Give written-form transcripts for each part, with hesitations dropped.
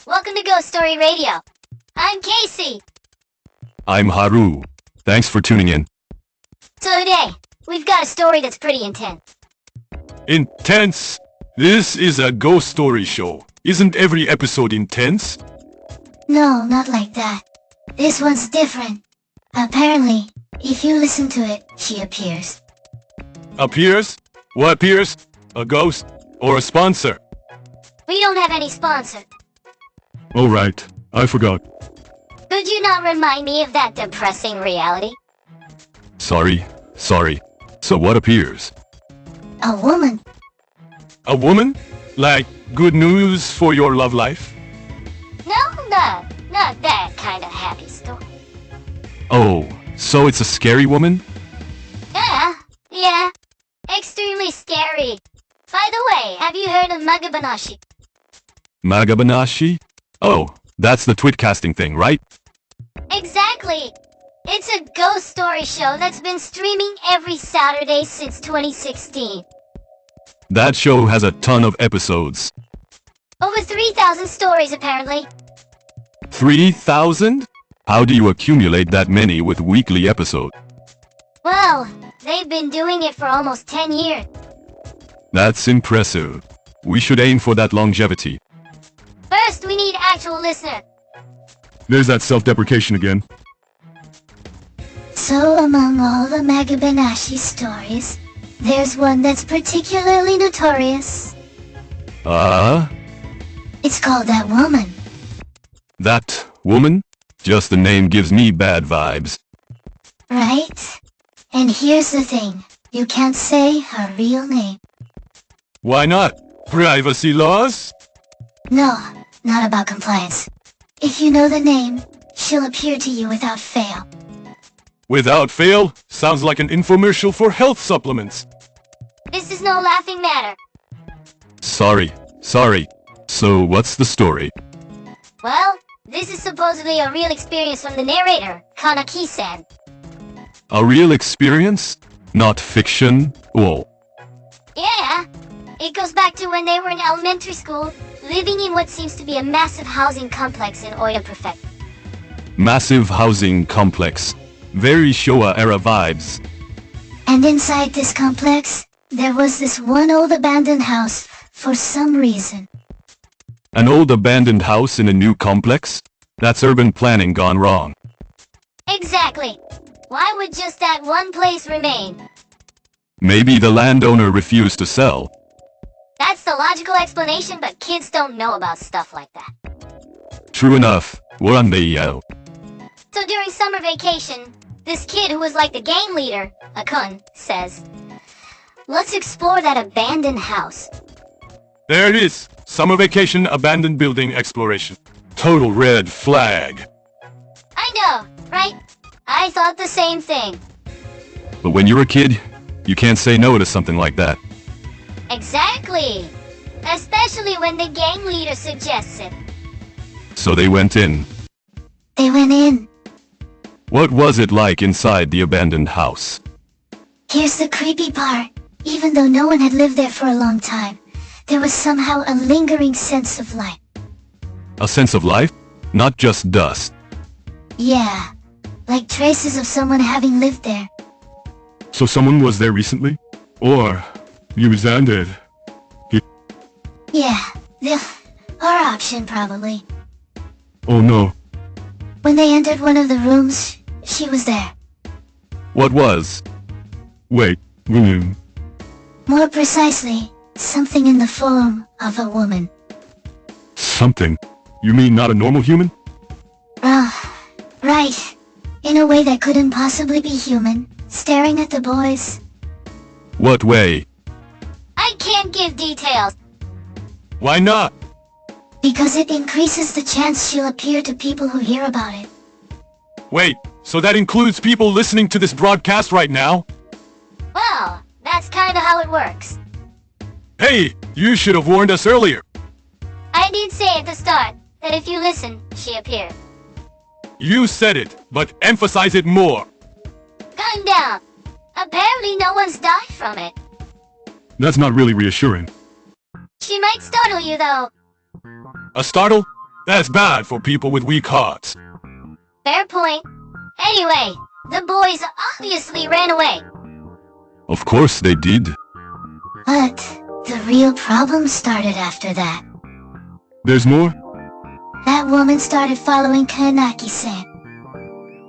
Welcome to Ghost Story Radio. I'm Casey. I'm Haru. Thanks for tuning in. So today, we've got a story that's pretty intense. Intense? This is a ghost story show. Isn't every episode intense? No, not like that. This one's different. Apparently, if you listen to it, she appears. Appears? What appears? A ghost? Or a sponsor? We don't have any sponsor. Oh right, I forgot. Could you not remind me of that depressing reality? Sorry. So what appears? A woman. A woman? Like good news for your love life? No, not that kind of happy story. Oh, so it's a scary woman? Yeah. Extremely scary. By the way, have you heard of Magabanashi? Magabanashi? Oh, that's the TwitCasting thing, right? Exactly! It's a ghost story show that's been streaming every Saturday since 2016. That show has a ton of episodes. Over 3,000 stories, apparently. 3,000? How do you accumulate that many with weekly episodes? Well, they've been doing it for almost 10 years. That's impressive. We should aim for that longevity. First, we need actual listeners. There's that self-deprecation again. So among all the Magabanashi stories, there's one that's particularly notorious. It's called That Woman. That woman? Just the name gives me bad vibes. Right? And here's the thing. You can't say her real name. Why not? Privacy laws? No, not about compliance. If you know the name, she'll appear to you without fail. Without fail? Sounds like an infomercial for health supplements. This is no laughing matter. Sorry. So what's the story? Well, this is supposedly a real experience from the narrator, Kaanakki-san. A real experience? Not fiction? Whoa. Yeah. It goes back to when they were in elementary school, living in what seems to be a massive housing complex in Oita Prefecture. Massive housing complex. Very Showa-era vibes. And inside this complex, there was this one old abandoned house for some reason. An old abandoned house in a new complex? That's urban planning gone wrong. Exactly. Why would just that one place remain? Maybe the landowner refused to sell. That's the logical explanation, but kids don't know about stuff like that. True enough. So during summer vacation, this kid who was like the gang leader, Akun, says, "Let's explore that abandoned house." There it is. Summer vacation abandoned building exploration. Total red flag. I know, right? I thought the same thing. But when you're a kid, you can't say no to something like that. Exactly. Especially when the gang leader suggests it. So they went in. They went in. What was it like inside the abandoned house? Here's the creepy part. Even though no one had lived there for a long time, there was somehow a lingering sense of life. A sense of life? Not just dust. Yeah. Like traces of someone having lived there. So someone was there recently? Or you ended? Yeah. Our option, probably. Oh no. When they entered one of the rooms, she was there. What was? Wait, woman. More precisely, something in the form of a woman. Something? You mean not a normal human? Right. In a way that couldn't possibly be human, staring at the boys. What way? I can't give details. Why not? Because it increases the chance she'll appear to people who hear about it. Wait, so that includes people listening to this broadcast right now? Well, that's kinda how it works. Hey, you should have warned us earlier. I did say at the start that if you listen, she appeared. You said it, but emphasize it more. Calm down. Apparently no one's died from it. That's not really reassuring. She might startle you though. A startle? That's bad for people with weak hearts. Fair point. Anyway, the boys obviously ran away. Of course they did. But the real problem started after that. There's more? That woman started following Kaanakki-san.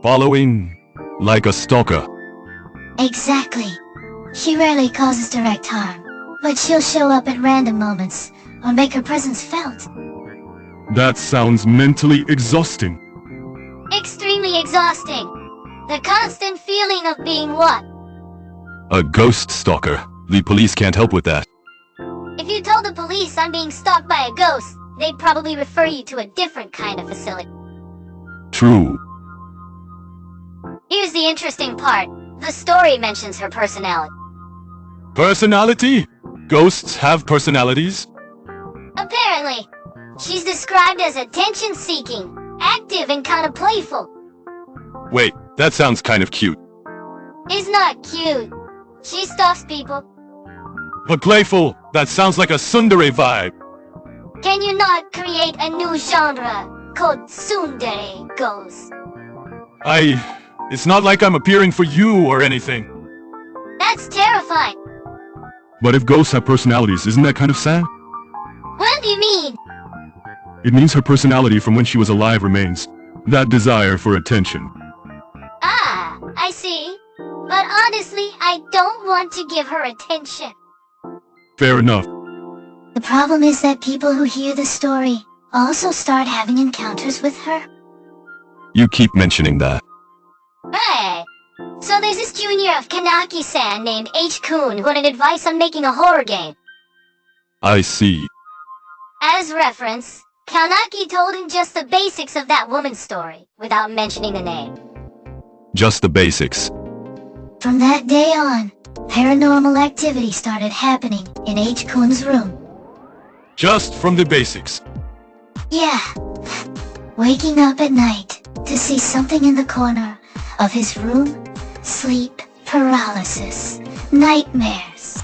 Following like a stalker. Exactly. She rarely causes direct harm, but she'll show up at random moments or make her presence felt. That sounds mentally exhausting. Extremely exhausting. The constant feeling of being what? A ghost stalker. The police can't help with that. If you told the police I'm being stalked by a ghost, they'd probably refer you to a different kind of facility. True. Here's the interesting part. The story mentions her personality. Personality? Ghosts have personalities? Apparently. She's described as attention-seeking, active, and kind of playful. Wait, that sounds kind of cute. It's not cute. She stalks people. But playful, that sounds like a tsundere vibe. Can you not create a new genre called tsundere ghost? It's not like I'm appearing for you or anything. That's terrifying. But if ghosts have personalities, isn't that kind of sad? What do you mean? It means her personality from when she was alive remains. That desire for attention. Ah, I see. But honestly, I don't want to give her attention. Fair enough. The problem is that people who hear the story also start having encounters with her. You keep mentioning that. Right. So there's this junior of Kaanakki-san named H-kun who wanted advice on making a horror game. I see. As reference, Kaanakki told him just the basics of that woman's story, without mentioning the name. Just the basics. From that day on, paranormal activity started happening in H-kun's room. Just from the basics. Yeah. Waking up at night to see something in the corner of his room, sleep paralysis, nightmares.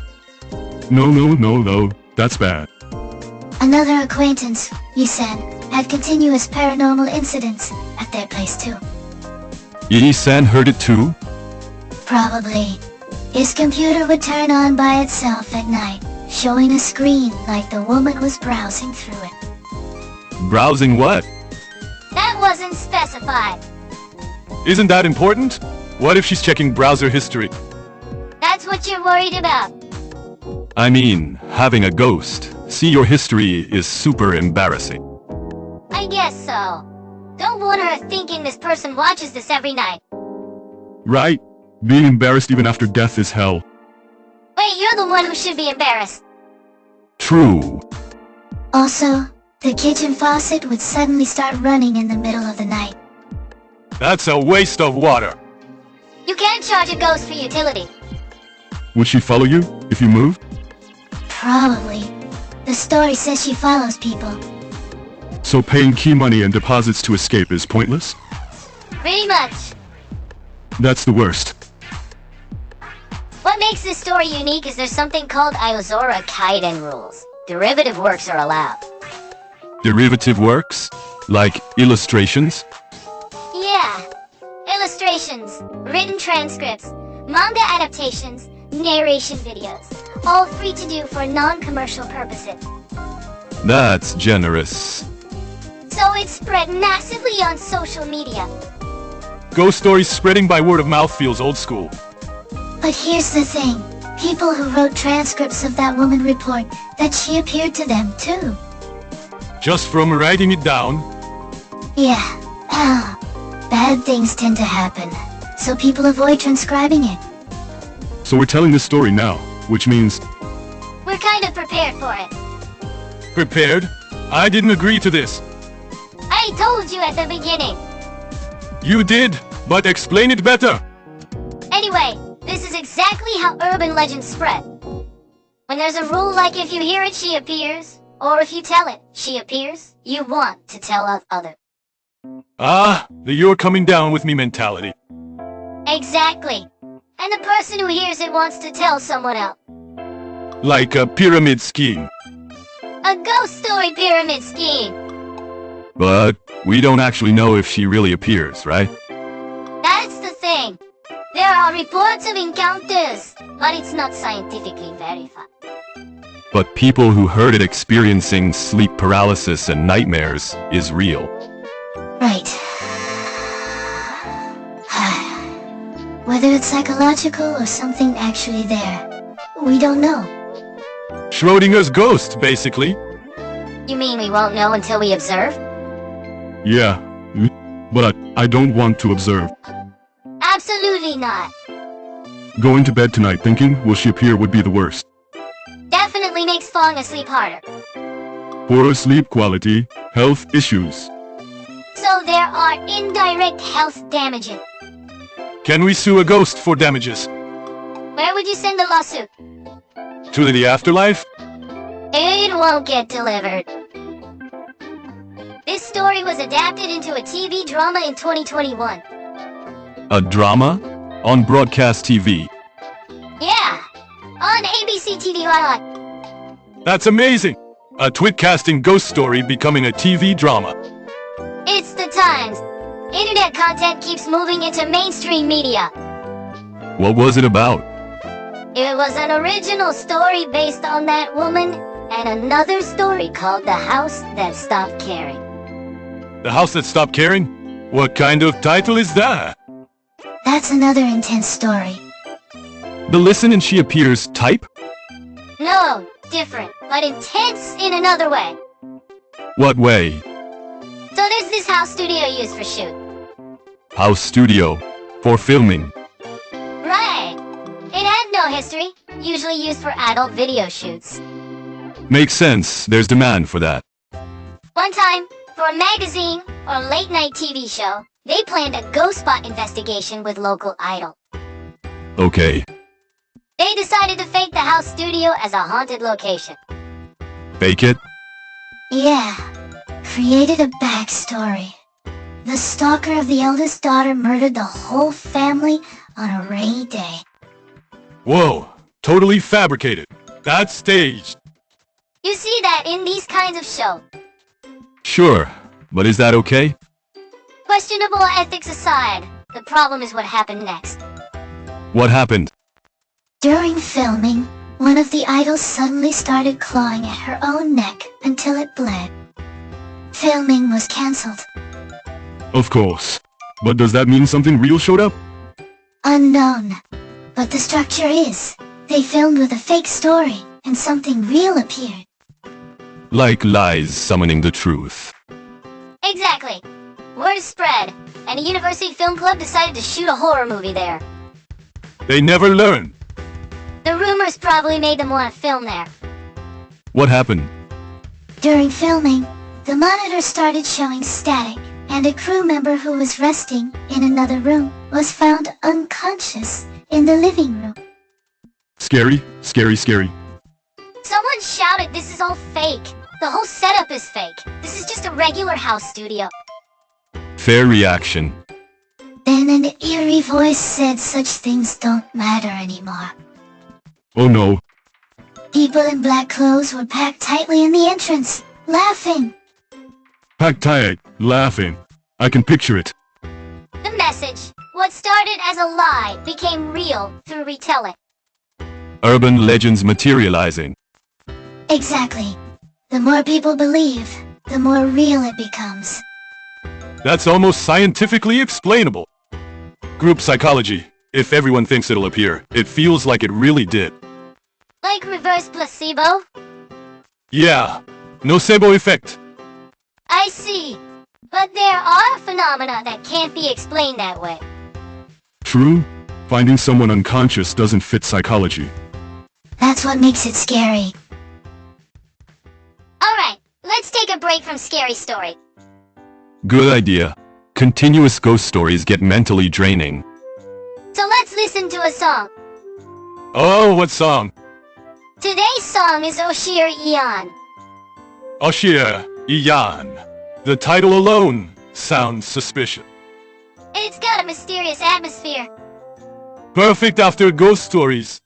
No, that's bad. Another acquaintance, Yi-san, had continuous paranormal incidents at their place too. Yi-san heard it too? Probably. His computer would turn on by itself at night, showing a screen like the woman was browsing through it. Browsing what? That wasn't specified. Isn't that important? What if she's checking browser history? That's what you're worried about. I mean, having a ghost see your history is super embarrassing. I guess so. Don't want her thinking this person watches this every night. Right? Being embarrassed even after death is hell. Wait, you're the one who should be embarrassed. True. Also, the kitchen faucet would suddenly start running in the middle of the night. That's a waste of water. You can't charge a ghost for utility. Would she follow you if you moved? Probably. The story says she follows people. So paying key money and deposits to escape is pointless? Pretty much. That's the worst. What makes this story unique is there's something called Aozora Kaidan rules. Derivative works are allowed. Derivative works? Like illustrations? Yeah. Illustrations, written transcripts, manga adaptations, narration videos. All free to do for non-commercial purposes. That's generous. So it's spread massively on social media. Ghost stories spreading by word of mouth feels old school. But here's the thing. People who wrote transcripts of that woman report that she appeared to them too. Just from writing it down? Yeah. Bad things tend to happen, so people avoid transcribing it. So we're telling this story now, which means... We're kind of prepared for it. Prepared? I didn't agree to this. I told you at the beginning. You did, but explain it better. Anyway, this is exactly how urban legends spread. When there's a rule like if you hear it, she appears, or if you tell it, she appears, you want to tell others. Ah, the you're coming down with me mentality. Exactly. And the person who hears it wants to tell someone else. Like a pyramid scheme. A ghost story pyramid scheme. But we don't actually know if she really appears, right? That's the thing. There are reports of encounters, but it's not scientifically verified. But people who heard it experiencing sleep paralysis and nightmares is real. Right. Whether it's psychological or something actually there, we don't know. Schrodinger's ghost, basically. You mean we won't know until we observe? Yeah, but I don't want to observe. Absolutely not. Going to bed tonight thinking will she appear would be the worst. Definitely makes falling asleep harder. Poor sleep quality, health issues. So there are indirect health damages. Can we sue a ghost for damages? Where would you send the lawsuit? To the afterlife? It won't get delivered. This story was adapted into a TV drama in 2021. A drama? On broadcast TV? Yeah, on ABC TV. That's amazing! A TwitCasting ghost story becoming a TV drama. It's the times. Internet content keeps moving into mainstream media. What was it about? It was an original story based on that woman and another story called The House That Stopped Caring. The House That Stopped Caring? What kind of title is that? That's another intense story. The listen and she appears type? No, different, but intense in another way. What way? So there's this house studio used for shoot. House studio. For filming. Right. It had no history, usually used for adult video shoots. Makes sense, there's demand for that. One time, for a magazine or late-night TV show, they planned a ghost spot investigation with local idol. Okay. They decided to fake the house studio as a haunted location. Fake it? Yeah. Created a backstory. The stalker of the eldest daughter murdered the whole family on a rainy day. Whoa, totally fabricated. That's staged. You see that in these kinds of shows. Sure, but is that okay? Questionable ethics aside, the problem is what happened next. What happened? During filming, one of the idols suddenly started clawing at her own neck until it bled. Filming was cancelled. Of course. But does that mean something real showed up? Unknown. But the structure is. They filmed with a fake story, and something real appeared. Like lies summoning the truth. Exactly. Word spread, and a university film club decided to shoot a horror movie there. They never learn. The rumors probably made them want to film there. What happened? During filming, the monitor started showing static, and a crew member who was resting in another room was found unconscious in the living room. Scary, scary, scary. Someone shouted, "This is all fake. The whole setup is fake. This is just a regular house studio." Fair reaction. Then an eerie voice said such things don't matter anymore. Oh no. People in black clothes were packed tightly in the entrance, laughing. Packed tight, laughing. I can picture it. The message, what started as a lie, became real through retelling. Urban legends materializing. Exactly. The more people believe, the more real it becomes. That's almost scientifically explainable. Group psychology. If everyone thinks it'll appear, it feels like it really did. Like reverse placebo? Yeah. Nocebo effect. I see. But there are phenomena that can't be explained that way. True. Finding someone unconscious doesn't fit psychology. That's what makes it scary. Alright, let's take a break from scary story. Good idea. Continuous ghost stories get mentally draining. So let's listen to a song. Oh, what song? Today's song is Oshir Ian. Oshir Iyan. The title alone sounds suspicious. It's got a mysterious atmosphere. Perfect after ghost stories.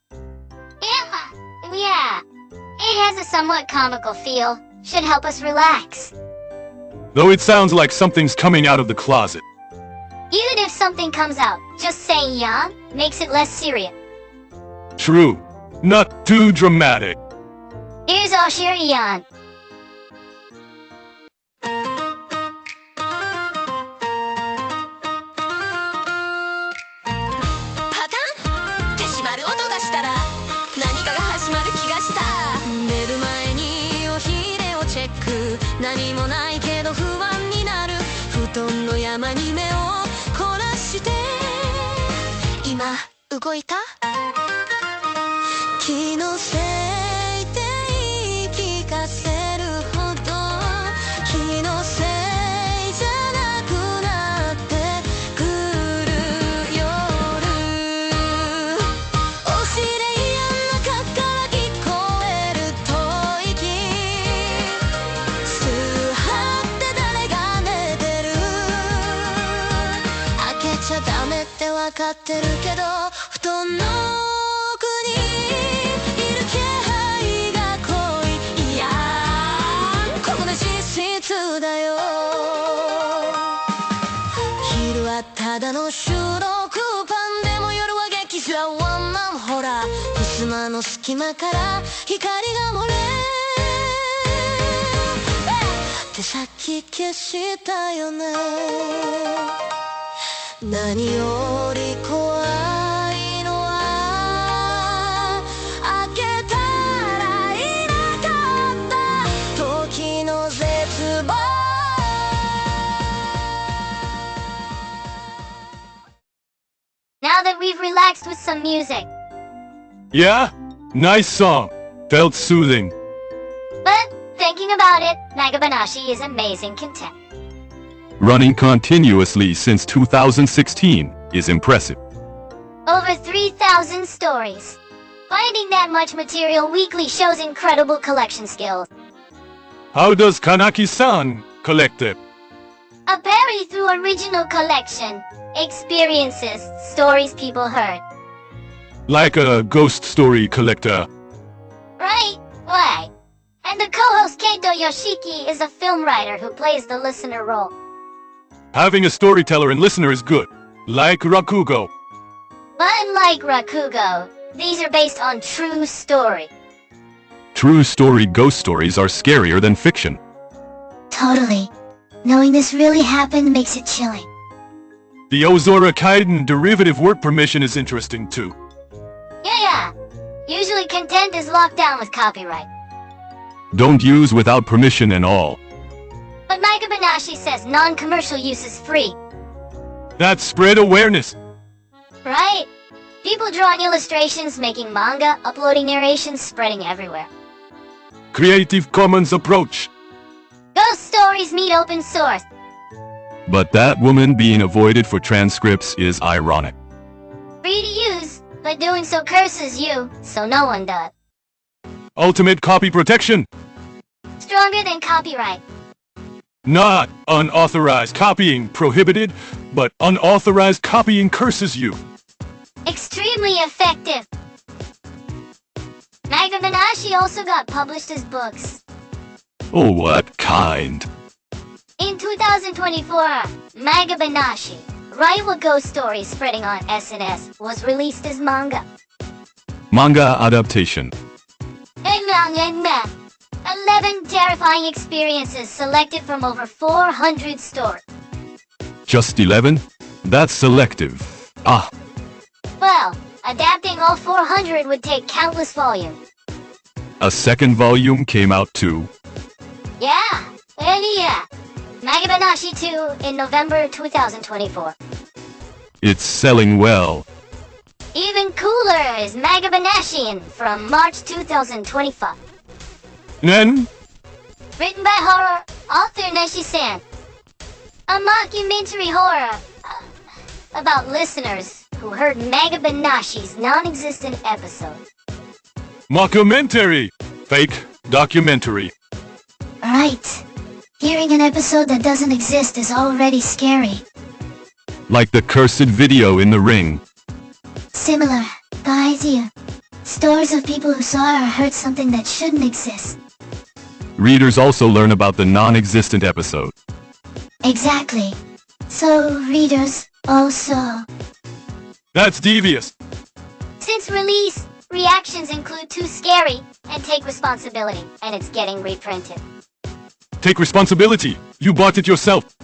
Yeah. It has a somewhat comical feel. Should help us relax. Though it sounds like something's coming out of the closet. Even if something comes out, just saying yawn makes it less serious. True. Not too dramatic. Here's our share yawn. 何もないけど不安になる布団の山に目を凝らして今動いた気のせいで言い聞かせるほど気のせいじゃなくなってくる夜おしれいや中から聞こえる吐息ダメってわかってるけど布団の奥にいる気配が濃いいやここで実質だよ昼はただの収録版でも夜は劇場ワンマンホラー襖の隙間から光が漏れってさっき消したよね何より怖いのは開けたらいなかった時の絶望 Now that we've relaxed with some music. Yeah? Nice song. Felt soothing. But thinking about it, Magabanashi is amazing content. Running continuously since 2016 is impressive. Over 3,000 stories. Finding that much material weekly shows incredible collection skills. How does Kaanakki-san collect it? Apparently through original collection, experiences, stories people heard. Like a ghost story collector. Right? Why? And the co-host Keito Yoshiki is a film writer who plays the listener role. Having a storyteller and listener is good. Like Rakugo. But unlike Rakugo, these are based on true story. True story ghost stories are scarier than fiction. Totally. Knowing this really happened makes it chilling. The Aozora Kaidan derivative work permission is interesting too. Yeah. Usually content is locked down with copyright. Don't use without permission and all. But Magabanashi says non-commercial use is free. That's spread awareness. Right? People drawing illustrations, making manga, uploading narrations, spreading everywhere. Creative Commons approach. Ghost stories meet open source. But that woman being avoided for transcripts is ironic. Free to use, but doing so curses you, so no one does. Ultimate copy protection. Stronger than copyright. Not unauthorized copying prohibited, but unauthorized copying curses you. Extremely effective. Magabanashi also got published as books. Oh, what kind? In 2024, Magabanashi, rival ghost stories spreading on SNS, was released as manga. Manga adaptation. 11 terrifying experiences selected from over 400 stories. Just 11? That's selective. Ah. Well, adapting all 400 would take countless volumes. A second volume came out too. Yeah. Magabanashi 2 in November 2024. It's selling well. Even cooler is Magabanashi from March 2025. Nen? Written by horror author Neshi-san. A mockumentary horror about listeners who heard Magabanashi's non-existent episode. Mockumentary. Fake documentary. Right. Hearing an episode that doesn't exist is already scary. Like the cursed video in the ring. Similar. The idea. Stories of people who saw or heard something that shouldn't exist. Readers also learn about the non-existent episode. Exactly. So, readers, also. That's devious. Since release, reactions include too scary and take responsibility, and it's getting reprinted. Take responsibility. You bought it yourself.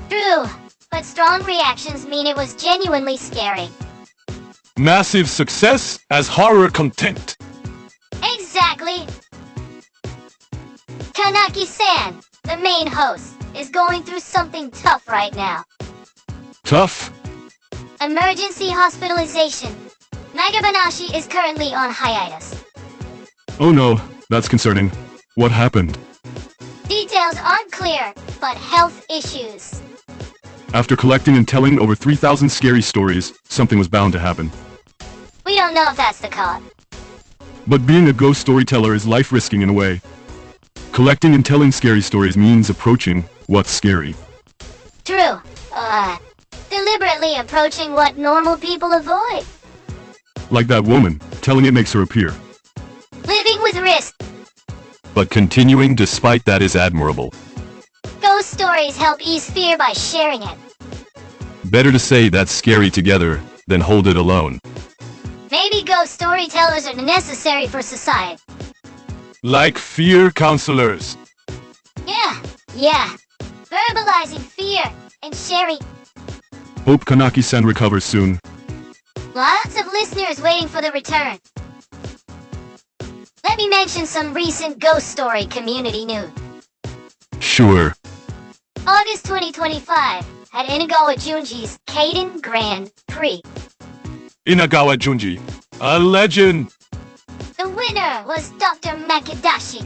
True, but strong reactions mean it was genuinely scary. Massive success as horror Exactly. Kaanakki-san, the main host, is going through something tough right now. Tough? Emergency hospitalization. Magabanashi is currently on hiatus. Oh no, that's concerning. What happened? Details aren't clear, but health issues. After collecting and telling over 3,000 scary stories, something was bound to happen. We don't know if that's the cause. But being a ghost storyteller is life-risking in a way. Collecting and telling scary stories means approaching what's scary. True. Deliberately approaching what normal people avoid. Like that woman, telling it makes her appear. Living with risk. But continuing despite that is admirable. Ghost stories help ease fear by sharing it. Better to say that's scary together than hold it alone. Maybe ghost storytellers are necessary for society. Like fear counselors. Yeah. Verbalizing fear and sharing. Hope Kaanakki-san recovers soon. Lots of listeners waiting for the return. Let me mention some recent ghost story community news. Sure. August 2025 had Inagawa Junji's Kaidan Grand Prix. Inagawa Junji. A legend. The winner was Dr. Makidashi.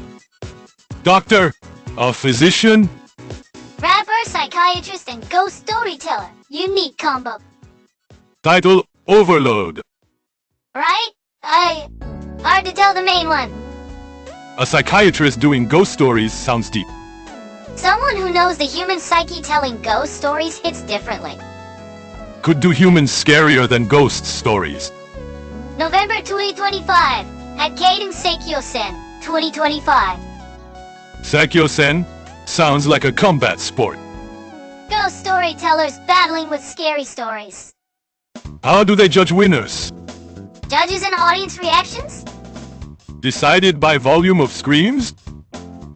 Doctor. A physician. Rapper, psychiatrist, and ghost storyteller. Unique combo. Title Overload. Right? Hard to tell the main one. A psychiatrist doing ghost stories sounds deep. Someone who knows the human psyche telling ghost stories hits differently. Could do humans scarier than ghost stories. November 2025 at Kaden Seikyo-sen 2025. Seikyo-sen? Sounds like a combat sport. Ghost storytellers battling with scary stories. How do they judge winners? Judges and audience reactions? Decided by volume of screams?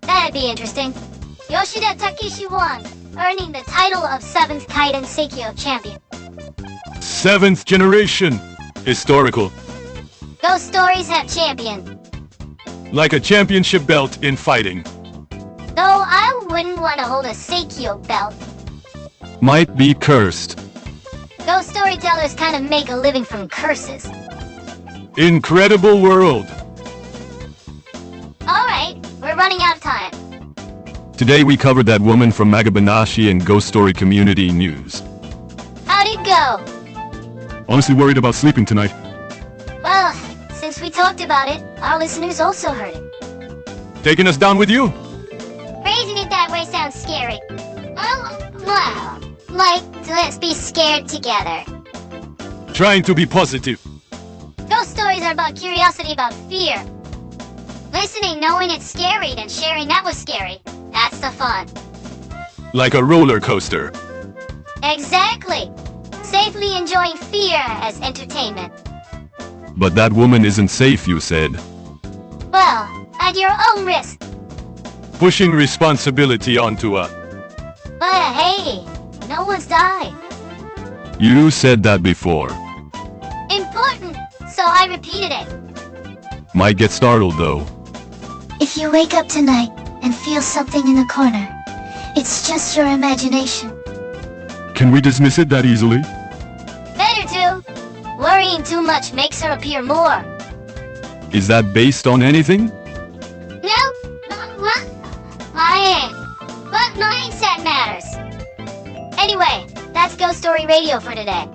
That'd be interesting. Yoshida Takeshi won, earning the title of 7th Kaiden Seikyo champion. 7th generation. Historical. Ghost stories have champion. Like a championship belt in fighting. Though I wouldn't want to hold a Seikyo belt. Might be cursed. Ghost storytellers kind of make a living from curses. Incredible world. Alright, we're running out of time. Today we covered that woman from Magabanashi and Ghost Story Community News. How'd it go? Honestly worried about sleeping tonight. Well, since we talked about it, our listeners also heard it. Taking us down with you? Phrasing it that way sounds scary. Well, like, let's be scared together. Trying to be positive. Ghost stories are about curiosity about fear. Listening knowing it's scary and sharing that was scary. That's the fun. Like a roller coaster. Exactly. Safely enjoying fear as entertainment. But that woman isn't safe, you said. Well, at your own risk. Pushing responsibility onto us. But hey, no one's died. You said that before. Important, so I repeated it. Might get startled though. If you wake up tonight and feel something in the corner, it's just your imagination. Can we dismiss it that easily? Better to. Worrying too much makes her appear more. Is that based on anything? Nope. What? But mindset matters. Anyway, that's Ghost Story Radio for today.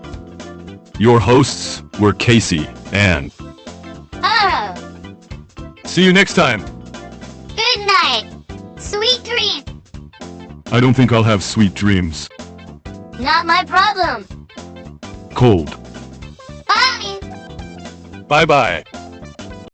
Your hosts were Casey and Haru. See you next time. Good night. Sweet dreams. I don't think I'll have sweet dreams. Not my problem. Cold. Bye. Bye-bye.